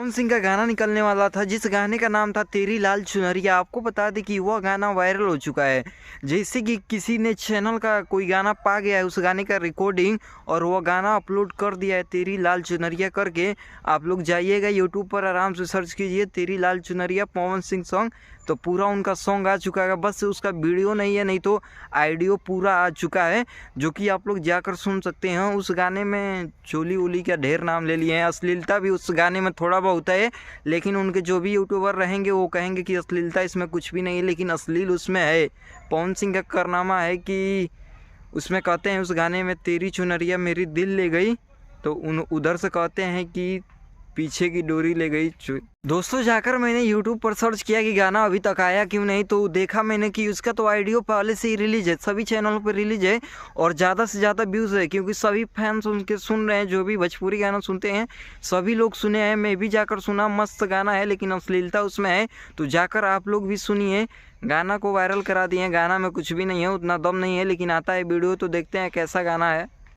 पवन सिंह का गाना निकलने वाला था, जिस गाने का नाम था तेरी लाल चुनरिया। आपको बता दें कि वह गाना वायरल हो चुका है। जैसे कि किसी ने चैनल का कोई गाना पा गया है, उस गाने का रिकॉर्डिंग, और वह गाना अपलोड कर दिया है तेरी लाल चुनरिया करके। आप लोग जाइएगा यूट्यूब पर, आराम से सर्च कीजिए तेरी लाल चुनरिया पवन सिंह सॉन्ग, तो पूरा उनका सॉन्ग आ चुका है। बस उसका वीडियो नहीं है, नहीं तो ऑडियो पूरा आ चुका है, जो कि आप लोग जाकर सुन सकते हैं। उस गाने में चोली उली का ढेर नाम ले लिए हैं, अश्लीलता भी उस गाने में थोड़ा बहुत है, लेकिन उनके जो भी यूट्यूबर रहेंगे वो कहेंगे कि अश्लीलता इसमें कुछ भी नहीं है, लेकिन अश्लील उसमें है। पवन सिंह का कारनामा है कि उसमें कहते हैं उस गाने में तेरी चुनरिया मेरी दिल ले गई, तो उधर से कहते हैं कि पीछे की डोरी ले गई। दोस्तों जाकर मैंने YouTube पर सर्च किया कि गाना अभी तक आया क्यों नहीं, तो देखा मैंने कि उसका तो ऑडियो पहले से ही रिलीज है, सभी चैनलों पर रिलीज है और ज़्यादा से ज़्यादा व्यूज़ है, क्योंकि सभी फैंस उनके सुन रहे हैं। जो भी भोजपुरी गाना सुनते हैं सभी लोग सुने हैं, मैं भी जाकर सुना। मस्त गाना है, लेकिन अश्लीलता उसमें है, तो जाकर आप लोग भी सुनिए। गाना को वायरल करा दिए। गाना में कुछ भी नहीं है, उतना दम नहीं है, लेकिन आता है वीडियो, तो देखते हैं कैसा गाना है।